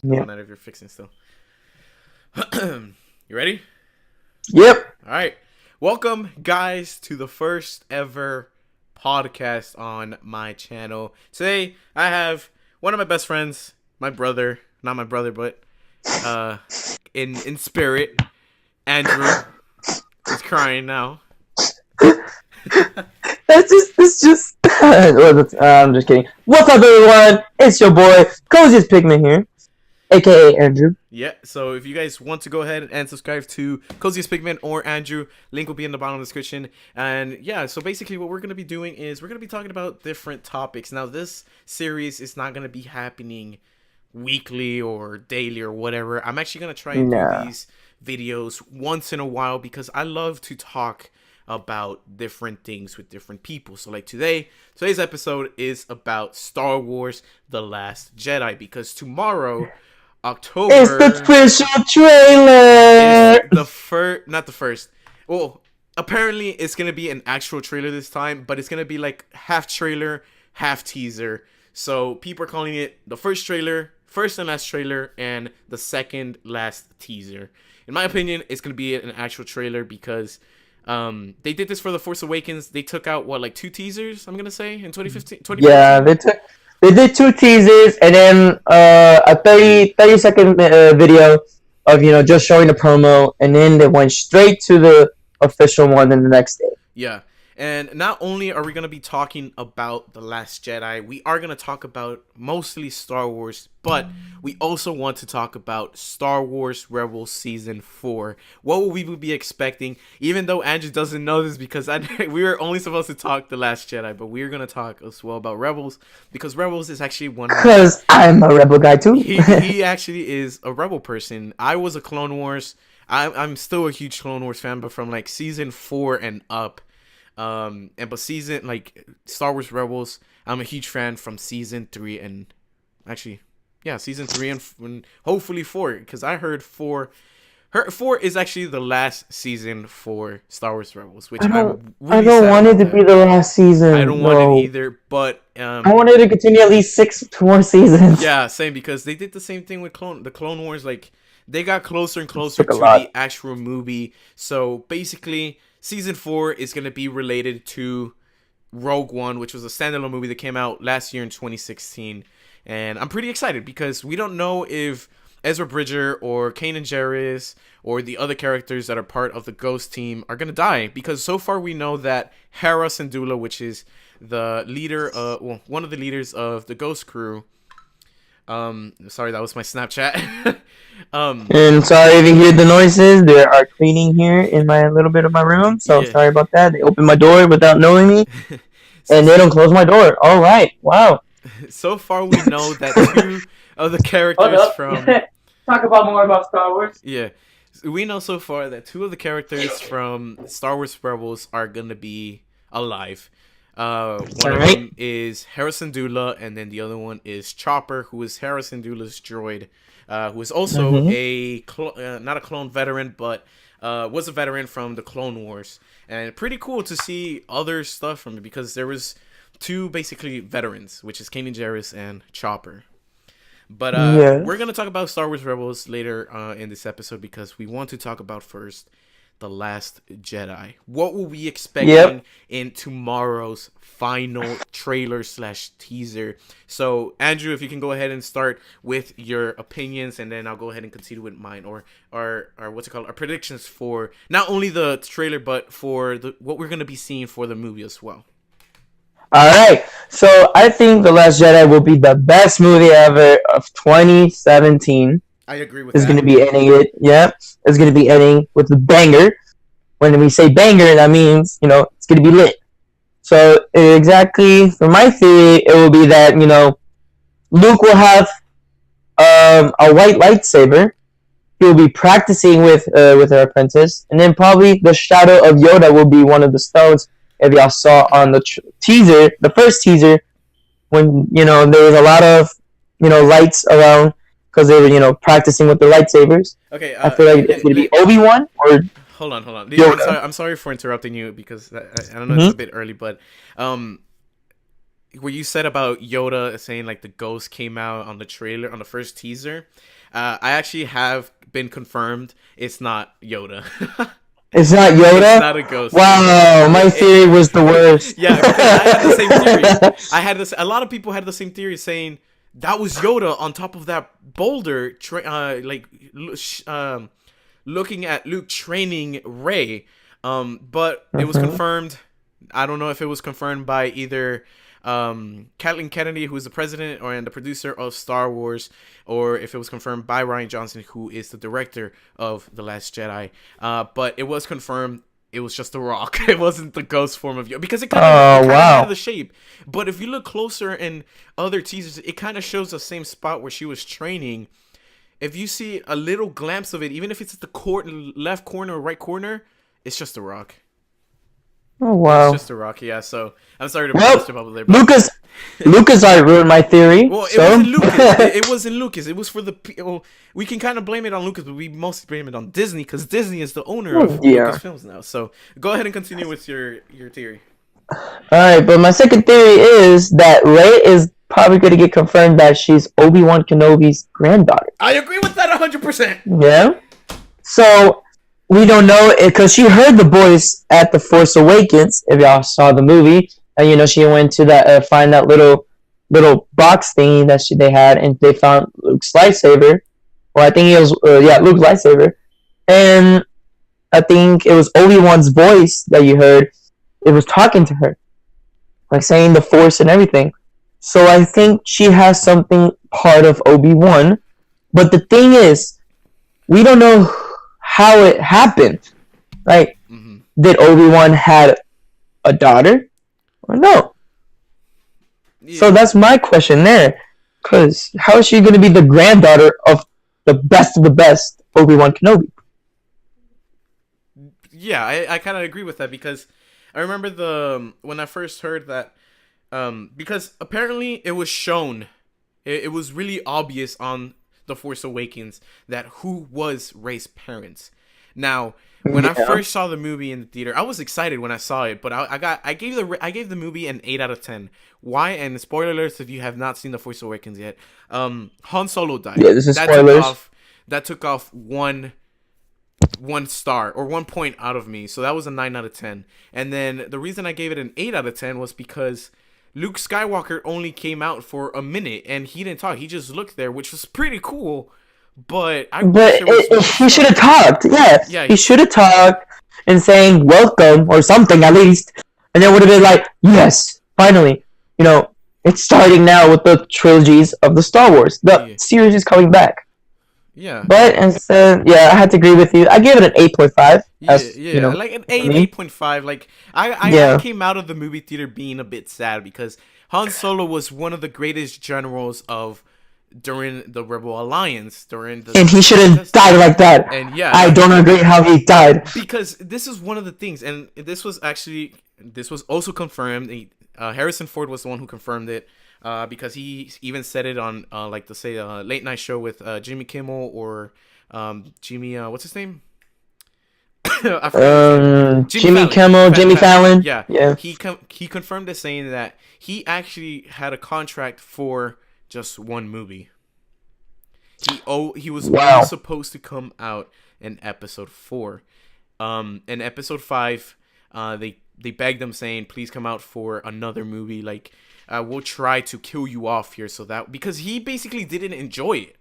Yeah. Doesn't matter if you're fixing still. You ready? Yep. All right. Welcome, guys, to the first ever podcast on my channel. Today, I have one of my best friends, my brother, not my brother, but in spirit, Andrew. He's crying now. That's just. I'm just kidding. What's up, everyone? It's your boy, Coziest Pigman here, aka Andrew. Yeah, so if you guys want to go ahead and subscribe to Coziest Pigman or Andrew, link will be in the bottom of the description. And yeah, so basically what we're going to be doing is we're going to be talking about different topics. Now, this series is not going to be happening weekly or daily or whatever. I'm actually going to try and do these videos once in a while because I love to talk about different things with different people. So like today's episode is about Star Wars The Last Jedi, because tomorrow, October, It's the official trailer. is the first, not the first. Well, apparently it's gonna be an actual trailer this time, but it's gonna be like half trailer, half teaser. So people are calling it the first trailer, first and last trailer, and the second last teaser. In my opinion, it's gonna be an actual trailer because they did this for The Force Awakens. They took out like 2 teasers, I'm gonna say, in 2015. Yeah, they did 2 teasers and then a 30 second video of just showing the promo, and then they went straight to the official one in the next day. Yeah. And not only are we going to be talking about The Last Jedi, we are going to talk about mostly Star Wars, but we also want to talk about Star Wars Rebels Season 4. What will we be expecting? Even though Andrew doesn't know this because we were only supposed to talk The Last Jedi, but we're going to talk as well about Rebels because Rebels is actually one of Because I'm a Rebel guy too. he actually is a Rebel person. I was a Clone Wars. I'm still a huge Clone Wars fan, but from like Season 4 and up. But season like Star Wars Rebels, I'm a huge fan from season 3 and actually, yeah, season 3 and hopefully 4, because I heard 4 is actually the last season for Star Wars Rebels, which I'm really I don't sad want it to about be the last season. I don't want it either, but I wanted to continue at least 6 more seasons. Yeah, same, because they did the same thing with the Clone Wars. Like they got closer and closer to the actual movie. So basically, Season 4 is going to be related to Rogue One, which was a standalone movie that came out last year in 2016. And I'm pretty excited because we don't know if Ezra Bridger or Kanan Jarrus or the other characters that are part of the Ghost team are going to die. Because so far we know that Hera Syndulla, which is the leader, one of the leaders of the Ghost crew. Sorry, that was my Snapchat. And sorry if you hear the noises. They are cleaning here in my little bit of my room. So sorry about that. They opened my door without knowing me, and they don't close my door. All right, wow. So far, we know that 2 of the characters from talk about more about Star Wars. Yeah, we know so far that 2 of the characters from Star Wars Rebels are gonna be alive. One of them is Hera Syndulla, and then the other one is Chopper, who is Hera Syndulla's droid, who is also not a clone veteran, but was a veteran from the Clone Wars. And pretty cool to see other stuff from it because there was 2 basically veterans, which is Kanan Jarrus and Chopper. But we're going to talk about Star Wars Rebels later in this episode because we want to talk about first The Last Jedi. What will we expecting in tomorrow's final trailer/teaser? So, Andrew, if you can go ahead and start with your opinions, and then I'll go ahead and continue with mine, or what's it called? Our predictions for not only the trailer, but for what we're going to be seeing for the movie as well. All right. So, I think The Last Jedi will be the best movie ever of 2017. I agree with that. It's going to be ending it. Yeah. It's going to be ending with a banger. When we say banger, that means, it's going to be lit. So, exactly, for my theory, it will be that, Luke will have a white lightsaber. He will be practicing with her apprentice. And then probably the shadow of Yoda will be one of the stones. If y'all saw on the teaser, the first teaser, when, there was a lot of, lights around because they were, practicing with the lightsabers. Okay. I feel like it's going to be Obi-Wan or... Hold on. I'm sorry for interrupting you because I don't know, it's a bit early, but what you said about Yoda saying like the ghost came out on the trailer, on the first teaser, I actually have been confirmed. It's not Yoda. It's not It's Yoda. not a ghost. Wow, my theory was the worst. Yeah, because I had the same theory. I had this. A lot of people had the same theory, saying that was Yoda on top of that boulder, looking at Luke training Rey. But it was confirmed. I don't know if it was confirmed by either Kathleen Kennedy, who is the president and the producer of Star Wars, or if it was confirmed by Rian Johnson, who is the director of The Last Jedi. But it was confirmed. It was just a rock. It wasn't the ghost form of Yoda, because it kind of had the shape. But if you look closer in other teasers, it kind of shows the same spot where she was training. If you see a little glimpse of it, even if it's at the left corner or right corner, it's just a rock. Oh wow! It's just a rock, yeah. So I'm sorry to burst your bubble there. Lucas already ruined my theory. Well, it wasn't Lucas. It wasn't Lucas. It was for the. Well, we can kind of blame it on Lucas, but we mostly blame it on Disney, because Disney is the owner of Lucasfilms now. So go ahead and continue with your theory. All right, but my second theory is that Rey is probably going to get confirmed that she's Obi-Wan Kenobi's granddaughter. I agree with that 100%. Yeah. So we don't know because she heard the voice at The Force Awakens. If y'all saw the movie, and she went to that find that little box thingy that they had, and they found Luke's lightsaber. Well, I think it was Luke's lightsaber, and I think it was Obi-Wan's voice that you heard. It was talking to her, like saying the Force and everything. So I think she has something part of Obi-Wan, but the thing is, we don't know how it happened. Like, did Obi-Wan had a daughter or no? Yeah. So that's my question there. Because how is she going to be the granddaughter of the best Obi-Wan Kenobi? Yeah, I kind of agree with that, because I remember when I first heard that, because apparently it was shown, it was really obvious on The Force Awakens that who was Rey's parents. Now, when I first saw the movie in the theater, I was excited when I saw it, but I gave the movie an 8 out of 10. Why? And spoiler alerts if you have not seen The Force Awakens yet. Han Solo died. Yeah, this is spoilers. That took off one star or 1 point out of me, so that was a 9 out of 10. And then the reason I gave it an 8 out of 10 was because Luke Skywalker only came out for a minute and he didn't talk. He just looked there, which was pretty cool. But he should have talked. Yeah, he should have talked and saying welcome or something at least, and then would have been like, yes, finally, it's starting now with the trilogies of the Star Wars. The series is coming back. Yeah. But instead, I had to agree with you. I gave it an 8.5. Like an 8.5. Like I came out of the movie theater being a bit sad, because Han Solo was one of the greatest generals during the Rebel Alliance, and he shouldn't die like that. And I don't agree how he died, because this is one of the things, and this was also confirmed. Harrison Ford was the one who confirmed it, because he even said it on late night show with Jimmy Kimmel or Jimmy what's his name? Jimmy Kimmel, Jimmy Fallon. Yeah. He confirmed it, saying that he actually had a contract for just one movie. He was only supposed to come out in episode 4. In episode 5, they begged him, saying, please come out for another movie. Like, we'll try to kill you off here, because he basically didn't enjoy it.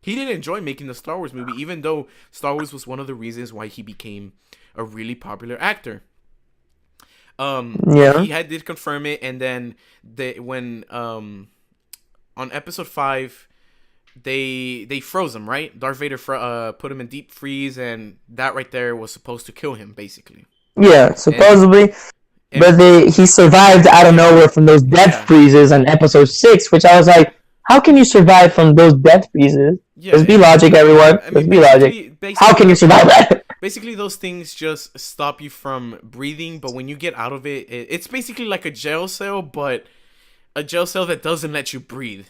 He didn't enjoy making the Star Wars movie, even though Star Wars was one of the reasons why he became a really popular actor. He did confirm it, and then when on episode 5, they froze him, right? Darth Vader put him in deep freeze, and that right there was supposed to kill him, basically. Yeah, supposedly. But he survived out of nowhere from those death freezes on episode 6, which I was like, how can you survive from those death freezes? Let's be logic, everyone. Let's be logic. How can you survive that? Basically, those things just stop you from breathing, but when you get out of it, it's basically like a jail cell, but a jail cell that doesn't let you breathe.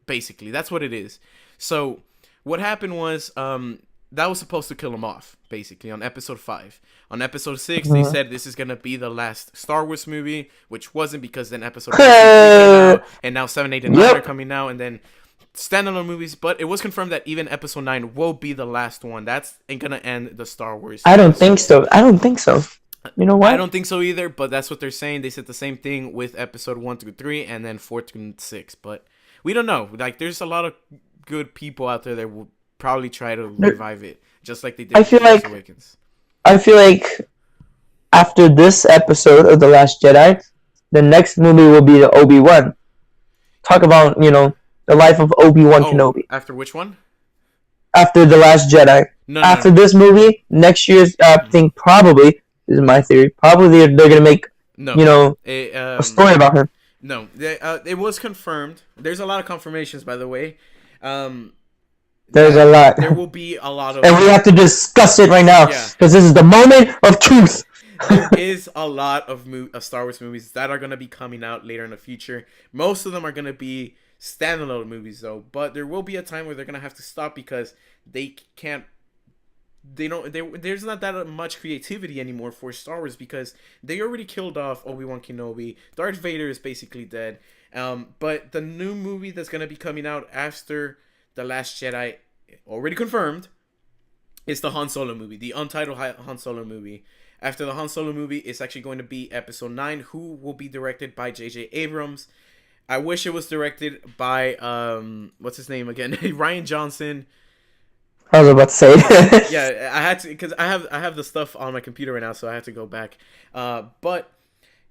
Basically, that's what it is. So what happened was that was supposed to kill him off, basically, on episode 5. On episode 6, they said this is going to be the last Star Wars movie, which wasn't, because then episode 6 came out, and now 7, 8, and 9 are coming out, and then standalone movies, but it was confirmed that even Episode 9 will be the last one. That's gonna end the Star Wars I don't think episodes. so. I don't think so. You know I what? don't think so either, but that's what they're saying. They said the same thing with Episode 1 through 3 and then 4 through 6, but we don't know. Like, there's a lot of good people out there that will probably try to revive it, just like they did I with feel Force like Awakens. I feel like after this episode of The Last Jedi, the next movie will be the Obi-Wan. Talk about, the life of Obi-Wan Kenobi. After which one? After The Last Jedi. No, After this movie, next year's, I think probably, this is my theory, probably they're going to make, a story about him. No, it was confirmed. There's a lot of confirmations, by the way. There's a lot. There will be a lot of... And we have to discuss it right now, because this is the moment of truth. There is a lot of Star Wars movies that are going to be coming out later in the future. Most of them are going to be standalone movies, though. But there will be a time where they're going to have to stop because they can't... There's not that much creativity anymore for Star Wars because they already killed off Obi-Wan Kenobi. Darth Vader is basically dead. But the new movie that's going to be coming out after The Last Jedi, already confirmed, is the Han Solo movie. The untitled Han Solo movie. After the Han Solo movie, it's actually going to be Episode 9, who will be directed by J.J. Abrams. I wish it was directed by, what's his name again? Rian Johnson. I was about to say. Yeah, I had to, because I have the stuff on my computer right now, so I have to go back. But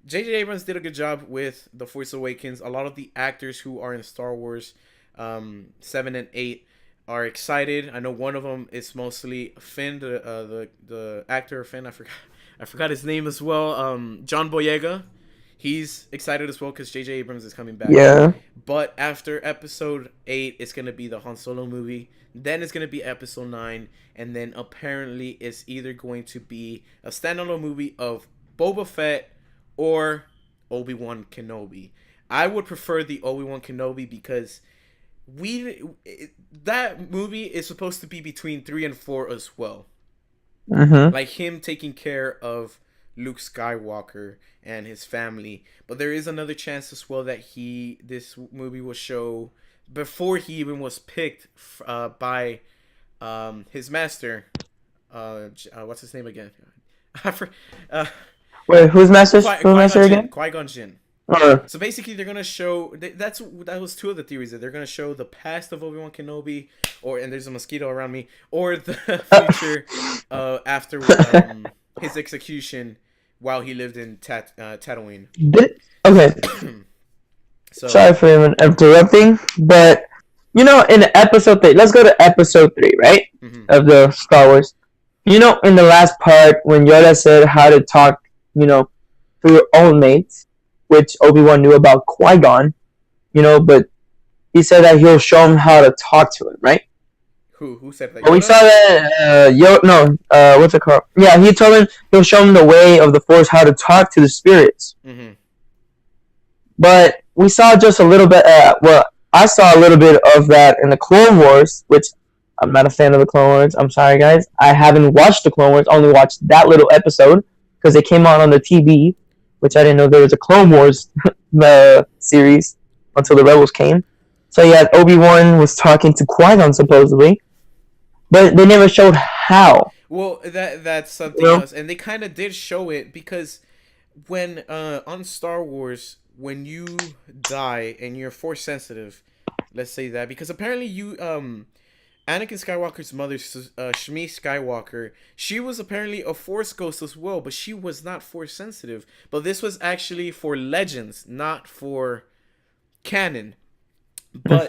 J.J. Abrams did a good job with The Force Awakens. A lot of the actors who are in Star Wars 7 and 8 are excited. I know one of them is mostly Finn, the actor Finn. I forgot his name as well. John Boyega. He's excited as well because J.J. Abrams is coming back. Yeah. But after Episode 8, it's going to be the Han Solo movie. Then it's going to be Episode 9. And then apparently it's either going to be a standalone movie of Boba Fett or Obi-Wan Kenobi. I would prefer the Obi-Wan Kenobi because that movie is supposed to be between 3 and 4 as well. Mm-hmm. Like him taking care of Luke Skywalker and his family. But there is another chance as well that this movie will show before he even was picked by his master. What's his name again? Wait, who's master again? Qui-Gon Jinn. So basically, they're gonna show that was two of the theories that they're gonna show the past of Obi-Wan Kenobi, and there's a mosquito around me, or the future after his execution while he lived in Tatooine. Okay. Sorry for interrupting, but in Episode 3, let's go to Episode 3, right? Mm-hmm. Of the Star Wars. In the last part when Yoda said how to talk, to your own mates, which Obi-Wan knew about Qui-Gon, but he said that he'll show him how to talk to him, right? Who said that? But we saw that, what's it called? Yeah, he told him he'll show him the way of the Force, how to talk to the spirits. Mm-hmm. But we saw just a little bit, I saw a little bit of that in the Clone Wars, which I'm not a fan of the Clone Wars. I'm sorry, guys. I haven't watched the Clone Wars, only watched that little episode because it came on the TV, which I didn't know there was a Clone Wars series until the Rebels came. So yeah, Obi-Wan was talking to Qui-Gon supposedly, but they never showed how. Well, that's something else, and they kind of did show it because when on Star Wars, when you die and you're Force sensitive, let's say that, because apparently you Anakin Skywalker's mother, Shmi Skywalker, she was apparently a Force ghost as well, but she was not Force sensitive. But this was actually for Legends, not for canon. But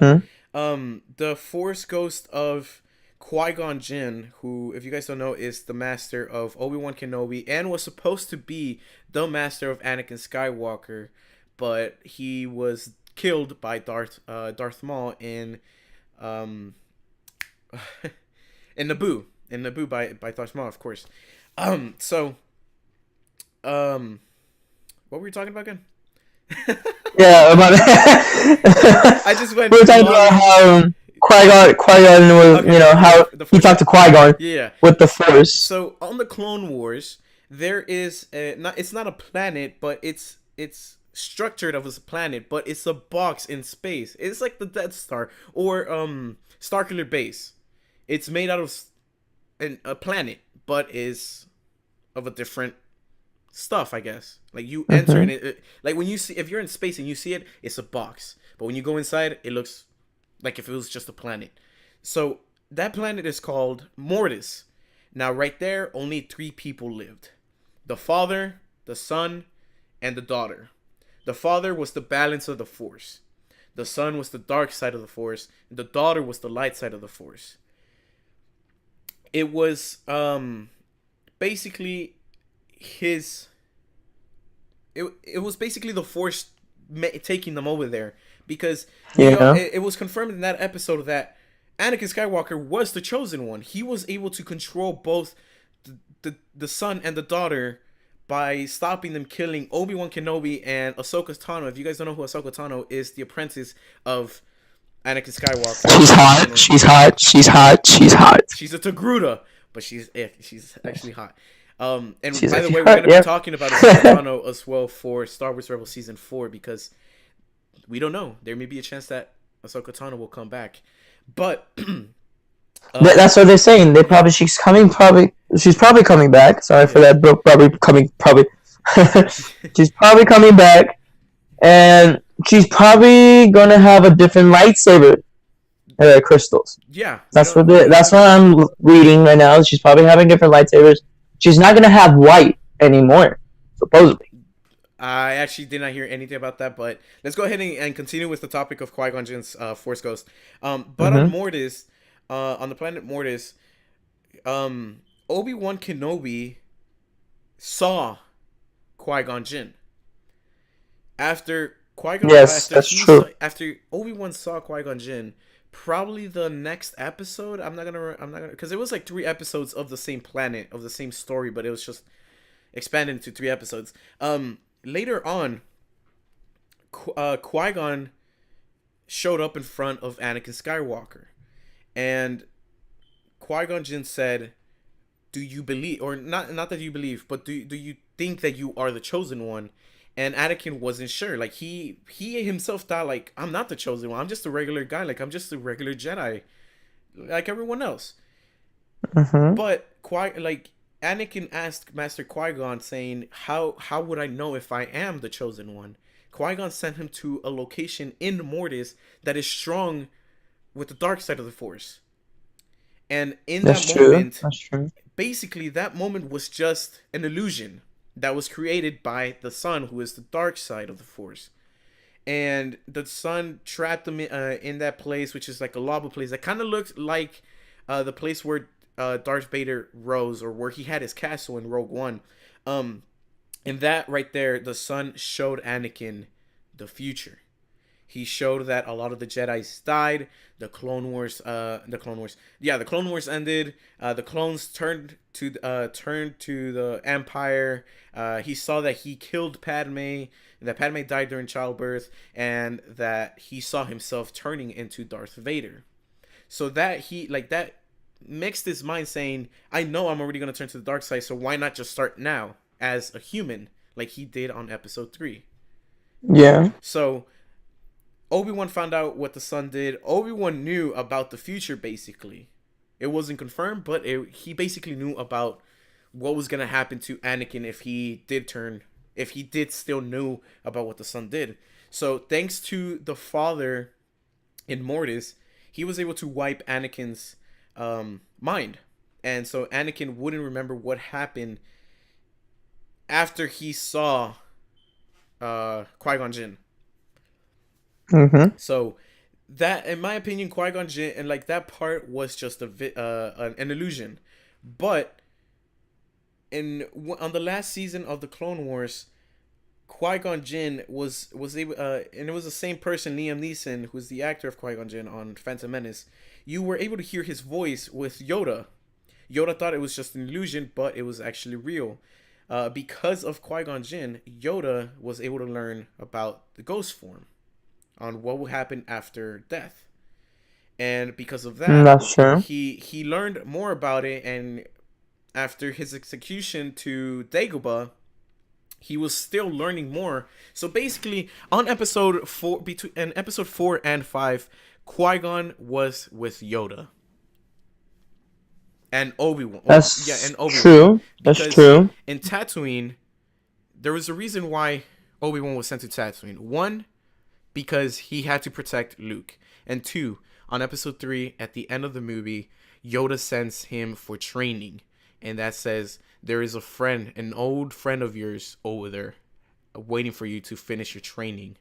the Force ghost of Qui-Gon Jinn, who, if you guys don't know, is the master of Obi-Wan Kenobi and was supposed to be the master of Anakin Skywalker, but he was killed by Darth Maul in Naboo by Darth Maul, of course. What were we talking about again? Yeah, about I just went. We were talking about how Qui-Gon was, how he talked to Qui-Gon with the Force. So on the Clone Wars, there is it's not a planet, but it's structured as a planet, but it's a box in space. It's like the Death Star or Starkiller Base. It's made out of a planet, but is of a different stuff, I guess. Like you enter in Mhm. it, like when you see, if you're in space and you see it, it's a box. But when you go inside, it looks like if it was just a planet. So that planet is called Mortis. Now, right there, only three people lived: the father, the son, and the daughter. The father was the balance of the force. The son was the dark side of the force. And the daughter was the light side of the force. It was basically his. It was basically the force taking them over there, because Yeah. it was confirmed in that episode that Anakin Skywalker was the chosen one. He was able to control both the son and the daughter by stopping them killing Obi-Wan Kenobi and Ahsoka Tano. If you guys don't know who Ahsoka Tano is, the apprentice of Anakin Skywalker She's in the hot. Clone Wars. She's hot. She's hot. She's hot. She's a Togruta, but she's actually hot. And She's by the actually way, we're hot. gonna be Yeah. talking about Ahsoka Tano as well for Star Wars Rebels Season 4, because we don't know. There may be a chance that Ahsoka Tano will come back, but That's what they're saying. They yeah, probably she's probably coming back. Sorry for yeah. that, bro. Probably she's probably coming back, and she's probably gonna have a different lightsaber crystals. Yeah, we don't That's what I'm reading right now. She's probably having different lightsabers. She's not gonna have white anymore, supposedly. I actually did not hear anything about that, but let's go ahead and continue with the topic of Qui-Gon Jinn's Force Ghost. But on Mm-hmm. Mortis, on the planet Mortis, Obi-Wan Kenobi saw Qui-Gon Jinn. After Qui-Gon, Yes, that's true. after Obi-Wan saw Qui-Gon Jinn, probably the next episode. I'm not gonna, because it was like 3 episodes of the same planet of the same story, but it was just expanded into 3 episodes. Later on, Qui Gon showed up in front of Anakin Skywalker, and Qui Gon Jinn said, "Do you believe, or not? Not that you believe, but do you think that you are the chosen one?" And Anakin wasn't sure. Like he himself thought, like, I'm not the chosen one. I'm just a regular guy. Like I'm just a regular Jedi, like everyone else. Mm-hmm. But like Anakin asked Master Qui Gon, saying, "How would I know if I am the chosen one?" Qui Gon sent him to a location in Mortis that is strong with the dark side of the Force. And in That's that true. moment, That's true. basically that moment was just an illusion that was created by the Son, who is the dark side of the Force. And the Son trapped them in that place, which is like a lava place that kind of looked like the place where Darth Vader rose, or where he had his castle in Rogue One. Um, and that right there, the Son showed Anakin the future. He showed that a lot of the Jedi's died. The Clone Wars ended. The clones turned to the Empire. He saw that he killed Padme, that Padme died during childbirth, and that he saw himself turning into Darth Vader. So that he like that mixed his mind, saying, "I know I'm already gonna turn to the dark side, so why not just start now as a human, like he did on Episode 3?" Yeah. So Obi-Wan found out what the Son did. Obi-Wan knew about the future, basically. It wasn't confirmed, but he basically knew about what was going to happen to Anakin if he did still knew about what the Son did. So thanks to the father in Mortis, he was able to wipe Anakin's mind. And so Anakin wouldn't remember what happened after he saw Qui-Gon Jinn. Mm-hmm. So that, in my opinion, Qui Gon Jinn, and like that part was just an illusion. But on the last season of the Clone Wars, Qui Gon Jinn was able, and it was the same person, Liam Neeson, who's the actor of Qui Gon Jinn on Phantom Menace. You were able to hear his voice with Yoda. Yoda thought it was just an illusion, but it was actually real. Because of Qui Gon Jinn, Yoda was able to learn about the ghost form, on what will happen after death. And because of that, That's true. he learned more about it. And after his execution to Dagobah, he was still learning more. So basically, on episode 4 and 5, Qui-Gon was with Yoda and Obi-Wan. Yeah, That's and Obi-Wan. true. That's Because true. in Tatooine, there was a reason why Obi-Wan was sent to Tatooine. One, because he had to protect Luke. And two, on episode 3, at the end of the movie, Yoda sends him for training. And that says, there is a friend, an old friend of yours over there, waiting for you to finish your training.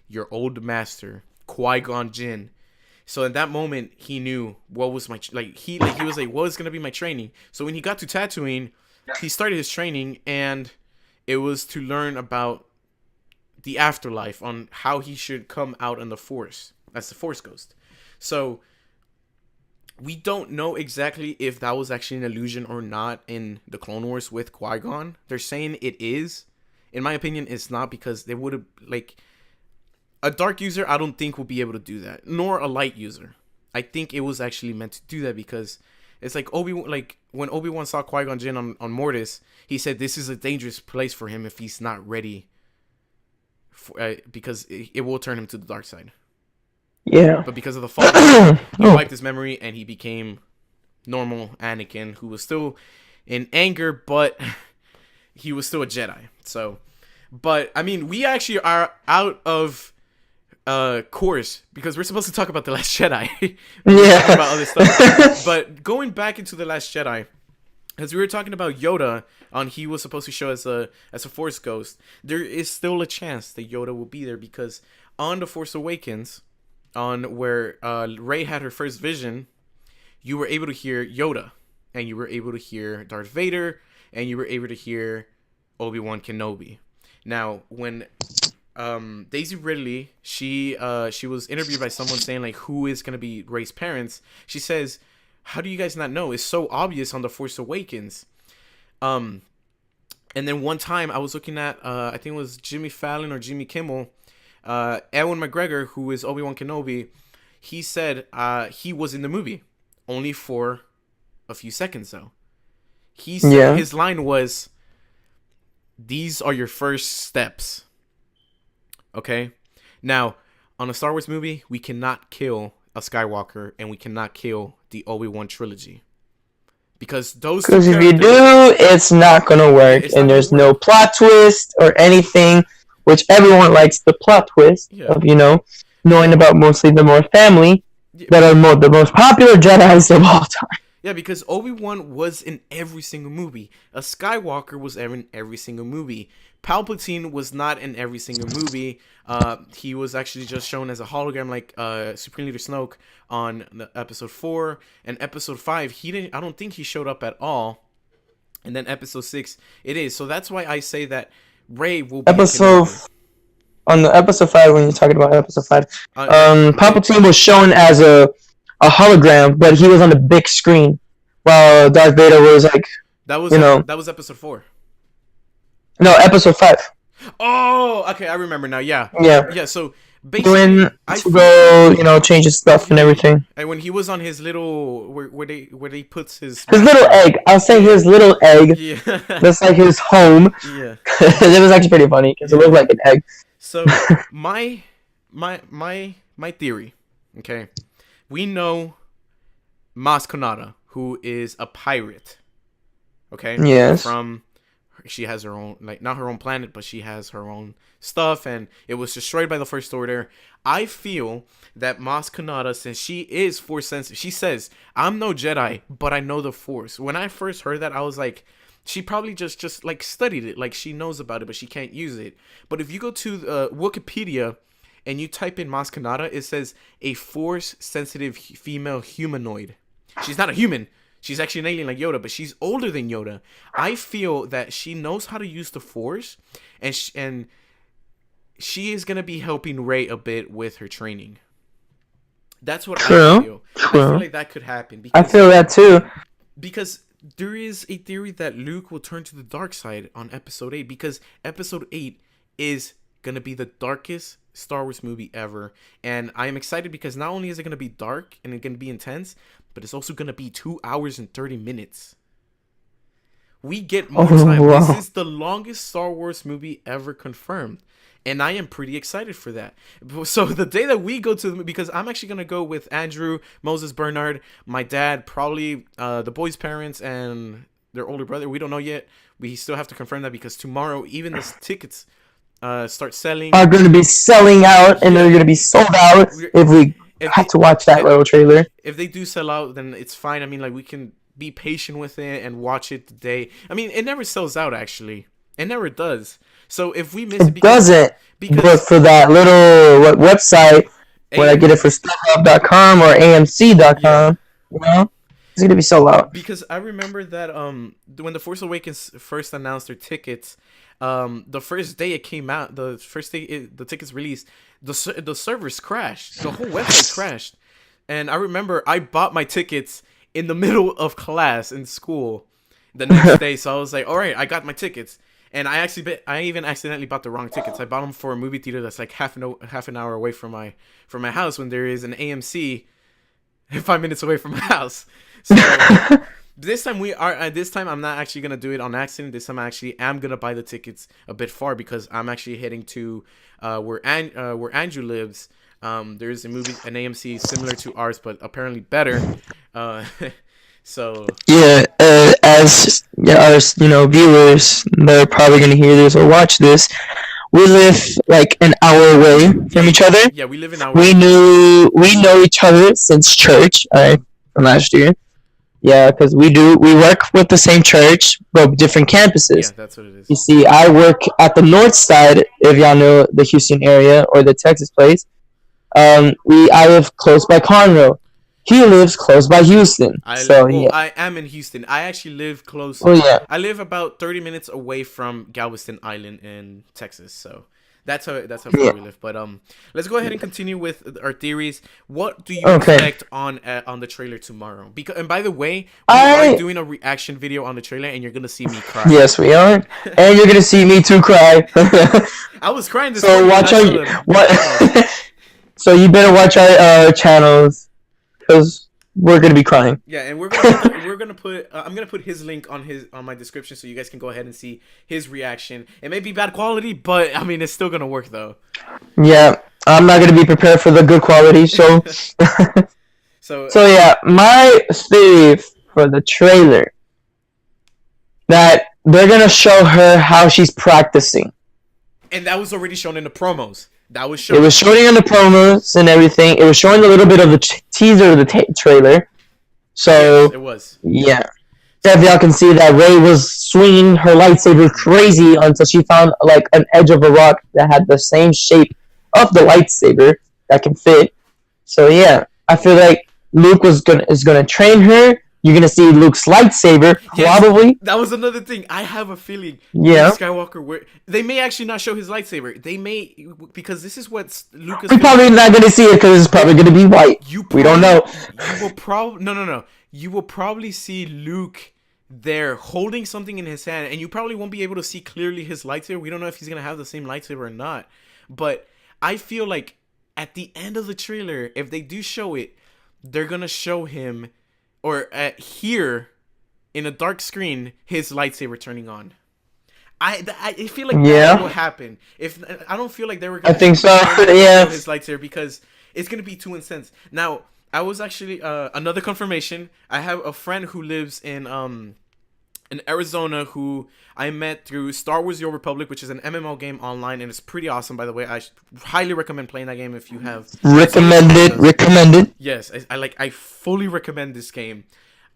Your old master, Qui-Gon Jinn. So in that moment, he knew what was he was like, what was gonna be my training? So when he got to Tatooine, he started his training, and it was to learn about the afterlife, on how he should come out in the Force as the Force ghost. So we don't know exactly if that was actually an illusion or not in the Clone Wars with Qui-Gon. They're saying it is. In my opinion, it's not, because they would have, like, a dark user, I don't think will be able to do that, nor a light user. I think it was actually meant to do that, because it's like when Obi-Wan saw Qui-Gon Jinn on Mortis, he said this is a dangerous place for him if he's not ready, because it will turn him to the dark side. Yeah. But because of the fall, he wiped his memory and he became normal Anakin, who was still in anger, but he was still a Jedi. So, but I mean, we actually are out of course, because we're supposed to talk about The Last Jedi. We're talking about other stuff. But going back into The Last Jedi, as we were talking about Yoda, he was supposed to show as a Force ghost. There is still a chance that Yoda will be there, because on The Force Awakens, on where Rey had her first vision, you were able to hear Yoda, and you were able to hear Darth Vader, and you were able to hear Obi-Wan Kenobi. Now, when Daisy Ridley, she was interviewed by someone saying, like, who is going to be Rey's parents, she says, how do you guys not know? It's so obvious on The Force Awakens. And then one time I was looking at, I think it was Jimmy Fallon or Jimmy Kimmel, Ewan McGregor, who is Obi-Wan Kenobi, he said he was in the movie, only for a few seconds though. He said his line was, "These are your first steps." Okay? Now, on a Star Wars movie, we cannot kill a Skywalker, and we cannot kill the Obi-Wan trilogy. Because if you do, it's not going to work, and there's no plot twist or anything, which everyone likes the plot twist of, knowing about mostly the more family that are the most popular Jedis of all time. Yeah, because Obi-Wan was in every single movie. A Skywalker was in every single movie. Palpatine was not in every single movie. He was actually just shown as a hologram, like Supreme Leader Snoke on episode 4. And episode 5, I don't think he showed up at all. And then episode 6, it is. So that's why I say that Rey will be on the episode 5, when you're talking about episode 5, Palpatine was shown as a hologram, but he was on the big screen, while Darth Vader was like, that was episode 4. No, episode 5. Oh, okay, I remember now. Yeah. So basically, change his stuff and everything. And when he was on his little where they puts his little egg, I'll say his little egg. Yeah. That's like his home. Yeah. It was actually pretty funny because it looked like an egg. So my theory, okay, we know Maz Kanata, who is a pirate, okay, yes, she has her own, like, not her own planet, but she has her own stuff, and it was destroyed by the First Order. I feel that Maz Kanata, since she is Force sensitive, she says, I'm no Jedi, but I know the Force. When I first heard that, I was like, she probably just like studied it, like she knows about it, but she can't use it. But if you go to Wikipedia and you type in Maz Kanata, it says a Force sensitive female humanoid. She's not a human. She's actually an alien like Yoda, but she's older than Yoda. I feel that she knows how to use the Force, and she is going to be helping Rey a bit with her training. That's what I feel. I feel like that could happen. I feel that too. Because there is a theory that Luke will turn to the dark side on Episode 8, because Episode 8 is going to be the darkest Star Wars movie ever. And I am excited because not only is it going to be dark and it's going to be intense, but it's also going to be 2 hours and 30 minutes. We get more Oh time. This wow. is the longest Star Wars movie ever confirmed. And I am pretty excited for that. So the day that we go to the movie, because I'm actually gonna go with Andrew, Moses, Bernard, my dad, probably the boys' parents, and their older brother. We don't know yet. We still have to confirm that because tomorrow, even the tickets start selling. Are going to be selling out, and Yeah, they're going to be sold out if we if have they to watch that if, little trailer. if they do sell out, then it's fine. I mean, like, we can be patient with it and watch it today. I mean, it never sells out, actually. It never does. So if we miss it, It doesn't, but because for that little website where I a get it for StubHub.com or yeah, AMC.com, it's going to be sold out. because I remember that when the Force Awakens first announced their tickets, the first day it came out, the first day the tickets released, the servers crashed, the whole website crashed, and I remember I bought my tickets in the middle of class in school the next day, so I was like, all right, I got my tickets. And I even accidentally bought the wrong tickets. I bought them for a movie theater that's like half an hour away from my house, when there is an AMC 5 minutes away from my house. So this time I'm not actually gonna do it on accident. This time I actually am gonna buy the tickets a bit far, because I'm actually heading to where Andrew lives. There's an AMC similar to ours, but apparently better. Uh, so Yeah, as our viewers, they're probably going to hear this or watch this. We live like an hour away yeah, from each other. yeah, we live in our We know each other since church, from last year. Yeah, because we work with the same church but different yeah, campuses. that's what it is. You see, I work at the north side, if y'all know the Houston area or the Texas place. I live close by Conroe. He lives close by Houston. So yeah. I am in Houston. I actually live close. Oh yeah. I live about 30 minutes away from Galveston Island in Texas. So that's how far Yeah. we live. But let's go ahead and continue with our theories. What do you Okay. expect on the trailer tomorrow? Because, and by the way, we are I doing a reaction video on the trailer, and you're gonna see me cry. Yes, we are, and you're gonna see me too cry. I was crying this So morning when watch I our saw the promos. what? So you better watch our channels because we're gonna be crying. Yeah, and we're gonna put I'm gonna put his link on my description, so you guys can go ahead and see his reaction. It may be bad quality, but I mean, it's still gonna work though. Yeah, I'm not gonna be prepared for the good quality. So, So so yeah, my theory for the trailer that they're gonna show her how she's practicing. and that was already shown in the promos. That was It shown. was showing in the promos and everything. It was showing a little bit of the teaser of the trailer. So Yes, it was. yeah, if y'all can see that Rey was swinging her lightsaber crazy until she found like an edge of a rock that had the same shape of the lightsaber that can fit. So yeah, I feel like Luke is gonna train her. You're gonna see Luke's lightsaber probably. Yes, that was another thing. I have a feeling Yeah. Luke Skywalker. They may actually not show his lightsaber. They may, because this is what Lucas. We're probably not gonna see it because it's probably gonna be white. We don't know. You will probably no. You will probably see Luke there holding something in his hand, and you probably won't be able to see clearly his lightsaber. We don't know if he's gonna have the same lightsaber or not. But I feel like at the end of the trailer, if they do show it, they're gonna show him, or here in a dark screen, his lightsaber turning on. I feel like that will happen. If I don't feel like they were gonna I think so. Yeah. his lightsaber, because it's gonna be too intense. Now, I was actually another confirmation. I have a friend who lives in Arizona who I met through Star Wars: The Old Republic, which is an MMO game online, and it's pretty awesome, by the way. I highly recommend playing that game if you have. Recommended. Yes, I fully recommend this game.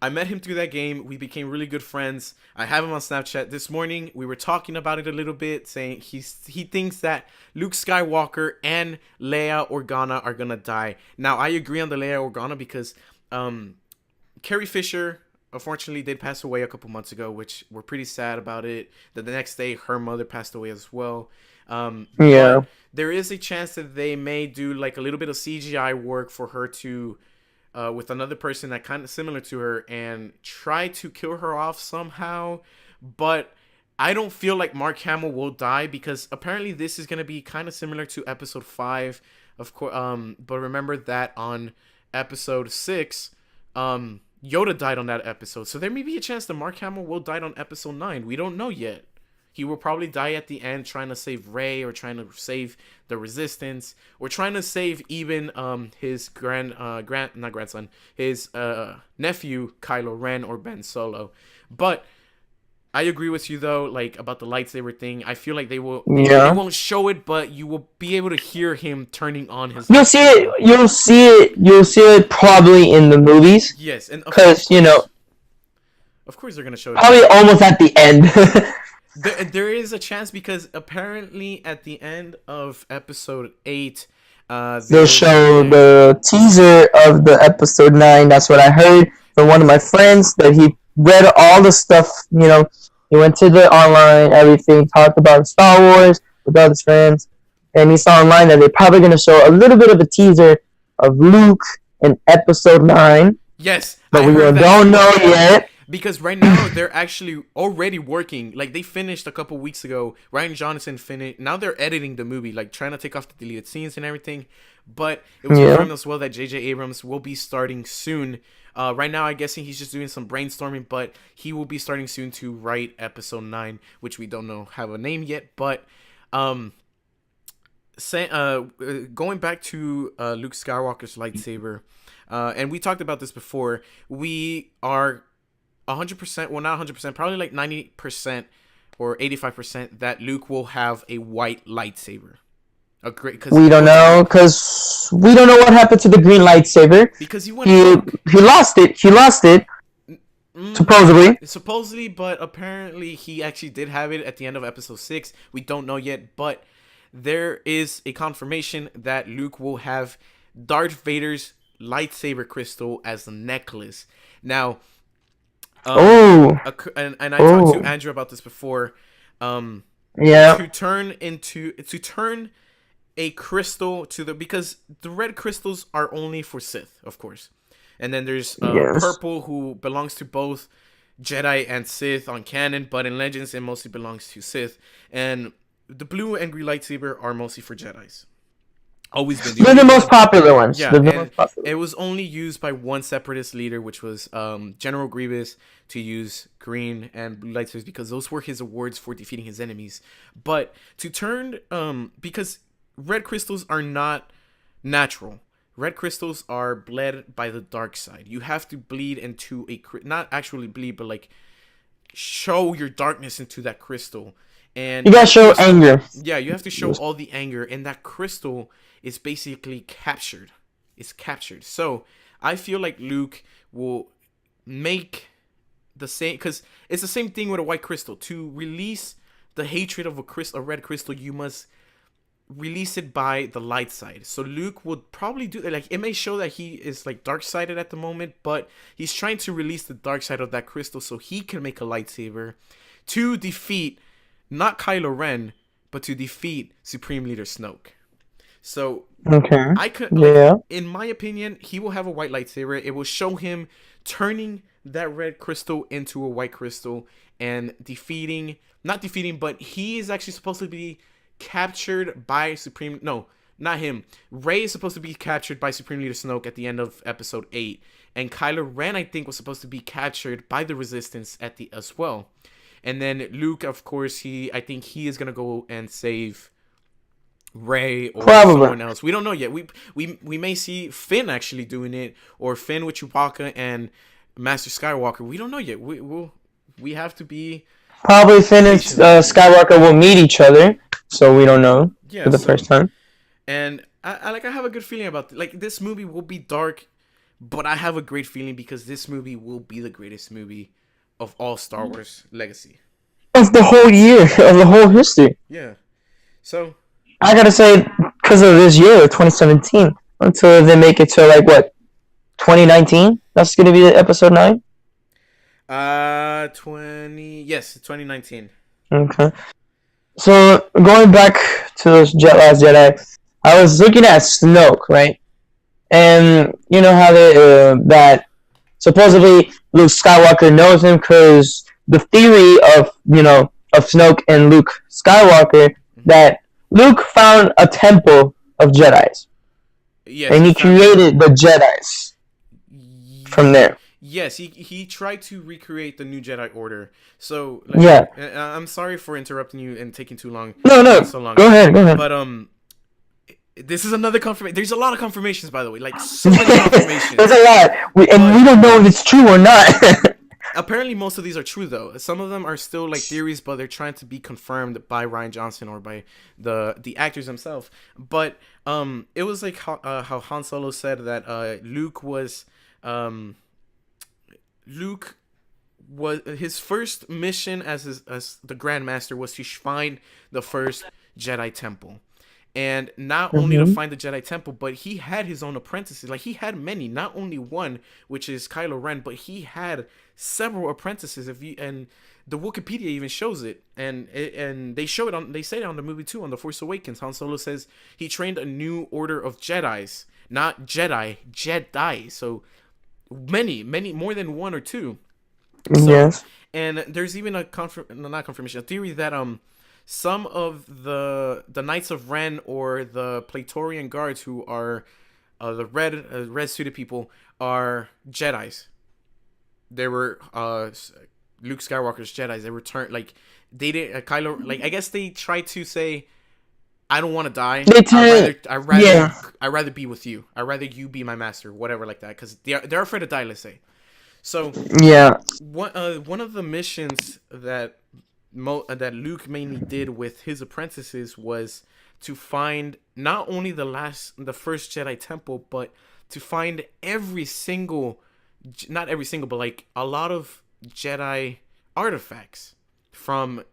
I met him through that game. We became really good friends. I have him on Snapchat. This morning we were talking about it a little bit, saying he thinks that Luke Skywalker and Leia Organa are gonna die. Now I agree on the Leia Organa because Carrie Fisher unfortunately did pass away a couple months ago, which we're pretty sad about it. That the next day her mother passed away as well. Yeah. There is a chance that they may do like a little bit of CGI work for her to with another person that kind of similar to her and try to kill her off somehow. But I don't feel like Mark Hamill will die, because apparently this is going to be kind of similar to episode 5, of course. But remember that on episode 6, Yoda died on that episode, so there may be a chance that Mark Hamill will die on episode 9. We don't know yet. He will probably die at the end trying to save Rey, or trying to save the Resistance, or trying to save even his not grandson, his nephew Kylo Ren or Ben Solo. But I agree with you though, like about the lightsaber thing. I feel like they won't show it, but you will be able to hear him turning on his. You'll see it. You'll see it probably in the movies. Yes, and because of course they're gonna show it. Probably almost at the end. There is a chance because apparently at the end of episode 8, they'll show the teaser of the episode 9. That's what I heard from one of my friends, that he read all the stuff. He went to the online, everything, talked about Star Wars with all his friends, and he saw online that they're probably going to show a little bit of a teaser of Luke in episode 9. Yes, but we don't know yet. Because right now they're actually already working. Like, they finished a couple weeks ago. Rian Johnson finished. Now they're editing the movie, like trying to take off the deleted scenes and everything. But it was confirmed as well that J.J. Abrams will be starting soon. Right now, I'm guessing he's just doing some brainstorming, but he will be starting soon to write episode 9, which we don't know have a name yet. But going back to Luke Skywalker's lightsaber, and we talked about this before. We are 100%, well, not 100%, probably like 90% or 85% that Luke will have a white lightsaber. We don't know, because we don't know what happened to the green lightsaber. Because he lost it. Supposedly, but apparently he actually did have it at the end of episode 6. We don't know yet, but there is a confirmation that Luke will have Darth Vader's lightsaber crystal as the necklace. Now, and I talked to Andrew about this before. To turn a crystal because the red crystals are only for Sith, of course, and then there's purple, who belongs to both Jedi and Sith on canon, but in Legends it mostly belongs to Sith, and the blue and green lightsaber are mostly for Jedis. Always been the most popular ones. Yeah, and it was only used by one Separatist leader, which was General Grievous, to use green and blue lightsabers because those were his awards for defeating his enemies. But to turn, because red crystals are not natural. Red crystals are bled by the dark side. You have to bleed into not actually bleed, but like show your darkness into that crystal. And you gotta show anger. Yeah, you have to show all the anger, and that crystal is basically captured. It's captured. So I feel like Luke will make the same, because it's the same thing with a white crystal. To release the hatred of a red crystal, you must release it by the light side. So Luke would probably do, like, it may show that he is like dark sided at the moment, but he's trying to release the dark side of that crystal so he can make a lightsaber to defeat not Kylo Ren, but to defeat Supreme Leader Snoke. So in my opinion, he will have a white lightsaber. It will show him turning that red crystal into a white crystal and not defeating, but he is actually supposed to be captured by Rey is supposed to be captured by Supreme Leader Snoke at the end of episode 8, and Kylo Ren, I think, was supposed to be captured by the Resistance as well. And then Luke, of course, I think he is gonna go and save Rey or someone else. We don't know yet. We may see Finn actually doing it, or Finn with Chewbacca and Master Skywalker. We don't know yet. We have to be probably Finn and Skywalker will meet each other, so we don't know for the first time. And I have a good feeling about this movie will be dark, but I have a great feeling because this movie will be the greatest movie of all Star Wars legacy. Of the whole year, of the whole history. Yeah. So I gotta say, because of this year, 2017, until they make it to 2019. That's gonna be episode 9. 2019. Okay. So going back to this Last Jedi, I was looking at Snoke, right? And you know how that supposedly Luke Skywalker knows him, because the theory of Snoke and Luke Skywalker, that Luke found a temple of Jedis. Yes, and he created the Jedis from there. Yes, he tried to recreate the new Jedi Order. So Yeah. I'm sorry for interrupting you and taking too long, No, no. so long. Go ahead. Go ahead. But this is another confirmation. There's a lot of confirmations, by the way, like so many confirmations. There's a lot, and we don't know if it's true or not. Apparently, most of these are true, though. Some of them are still like theories, but they're trying to be confirmed by Rian Johnson or by the actors themselves. But it was like how Han Solo said that Luke was his first mission as the Grand Master was to find the first Jedi Temple. And not only to find the Jedi Temple, but he had his own apprentices. Like, he had many, not only one, which is Kylo Ren, but he had several apprentices. And the Wikipedia even shows it, and they show it on. They say it on the movie too, on The Force Awakens. Han Solo says he trained a new order of Jedis, not Jedi, Jedi. So many, more than one or two. So, yes. And there's even a theory that some of the Knights of Ren or the Praetorian Guards, who are the red suited people, are Jedis. They were Luke Skywalker's Jedis. They returned, like, they did Kylo, like, I guess they tried to say, I don't want to die. I'd rather be with you. I'd rather you be my master, whatever, like that, because they're afraid to die. Let's say. So yeah, one of the missions that Luke mainly did with his apprentices was to find not only the first Jedi Temple, but to find not every single, but like a lot of Jedi artifacts from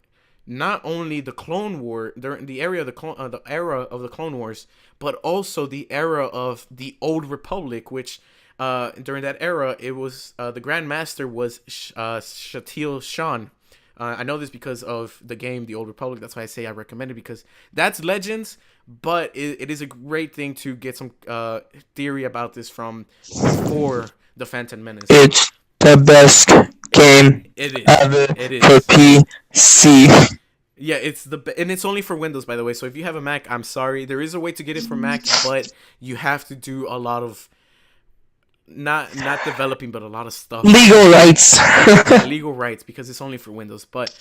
not only the Clone War, the era of the Clone Wars, but also the era of the Old Republic, which during that era it was the Grand Master was Shawn. I know this because of the game, The Old Republic. That's why I say I recommend it, because that's Legends, but it is a great thing to get some theory about this from before The Phantom Menace. It's the best game ever for PC. Yeah, and it's only for Windows, by the way. So if you have a Mac, I'm sorry. There is a way to get it for Mac, but you have to do a lot of not developing, but a lot of stuff. Legal rights. Legal rights, because it's only for Windows. But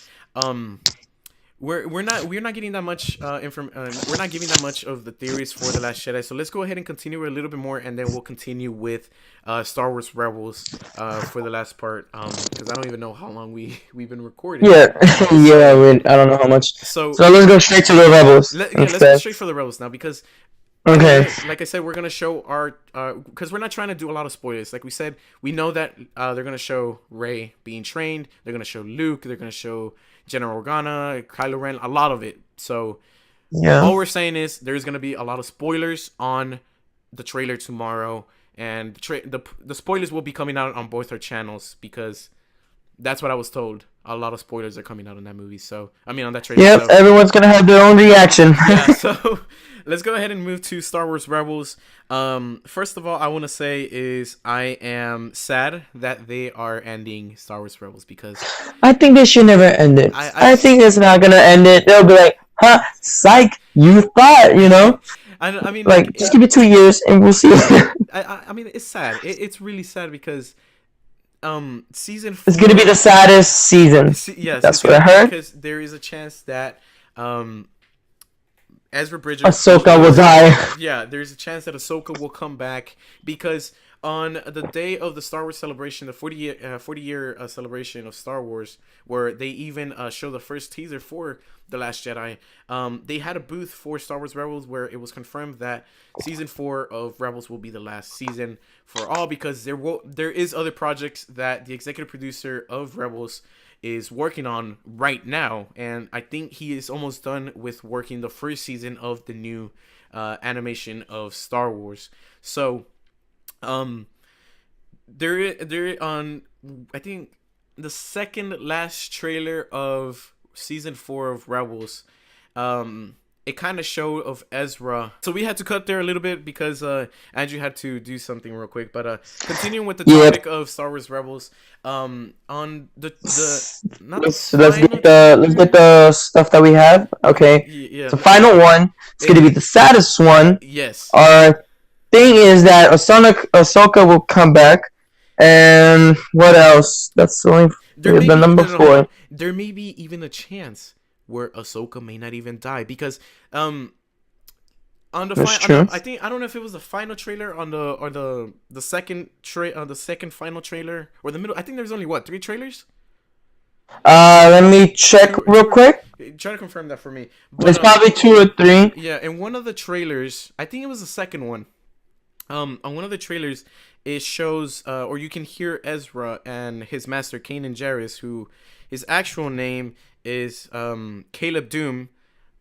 we're not getting that much we're not giving that much of the theories for The Last Jedi. So let's go ahead and continue a little bit more, and then we'll continue with Star Wars Rebels for the last part, because I don't even know how long we've been recording. Yeah. I don't know how much. So let's go straight to the Rebels. Let's go straight for the Rebels now, because okay, like I said, we're gonna show our because we're not trying to do a lot of spoilers. Like we said, we know that they're gonna show Rey being trained. They're gonna show Luke. They're gonna show General Organa, Kylo Ren, a lot of it. So all we're saying is there's gonna be a lot of spoilers on the trailer tomorrow, and the spoilers will be coming out on both our channels, because that's what I was told. A lot of spoilers are coming out on that movie. So I mean, on that trailer. Yep, everyone's gonna have their own reaction. Yeah. So let's go ahead and move to Star Wars Rebels. First of all, I want to say is I am sad that they are ending Star Wars Rebels, because I think they should never end it. I think it's not gonna end it. They'll be like, "Huh, psych, you thought, you know." I mean, like just give it 2 years and we'll see. I mean, it's sad. It's really sad, because season 4, it's gonna be the saddest season. Yes, that's what I heard. Because there is a chance that Ezra Bridger, Ahsoka will die. Yeah, there's a chance that Ahsoka will come back, because on the day of the Star Wars celebration, the 40-year celebration of Star Wars, where they even show the first teaser for The Last Jedi, they had a booth for Star Wars Rebels where it was confirmed that season 4 of Rebels will be the last season for all, because there is other projects that the executive producer of Rebels is working on right now, and I think he is almost done with working the first season of the new animation of Star Wars. So they're on, I think, the second last trailer of season 4 of Rebels. It kind of showed of Ezra, so we had to cut there a little bit because Andrew had to do something real quick. But continuing with the topic of Star Wars Rebels, on let's get the stuff that we have. Okay, the final one. It's gonna be the saddest one. Yes. Our thing is that Ahsoka will come back, And what else? That's only There may the be number no, hold on. four. There may be even a chance where Ahsoka may not even die because um That's true. I think I don't know if it was the final trailer on the or the second the second final trailer or the middle. I think there's only what, three trailers, Let me check real two or quick. try to confirm that for me. But It's probably two or three. yeah, in one of the trailers, I think it was the second one. On one of the trailers, it shows or you can hear Ezra and his master Kanan Jarrus, who his actual name is Caleb Doom,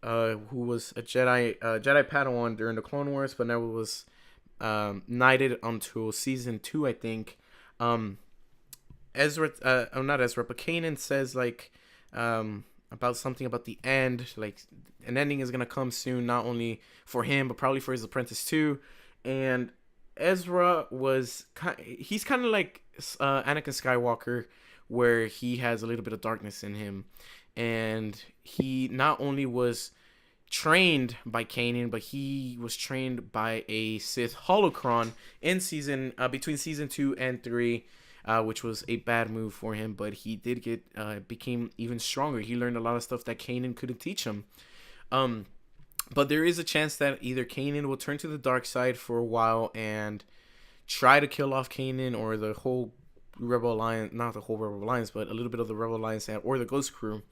who was a Jedi Padawan during the Clone Wars, but never was knighted until season 2, I think. Um, Ezra, not Ezra, but Kanan says like about something about the end, like an ending is gonna come soon, not only for him but probably for his apprentice too. And Ezra was he's kind of like Anakin Skywalker, where he has a little bit of darkness in him, and he not only was trained by Kanan, but he was trained by a Sith holocron in season between season 2 and 3, which was a bad move for him. But he did get became even stronger. He learned a lot of stuff that Kanan couldn't teach him. Um, but there is a chance that either Kanan will turn to the dark side for a while and try to kill off Kanan or the whole Rebel Alliance, not the whole Rebel Alliance, but a little bit of the Rebel Alliance or the Ghost Crew.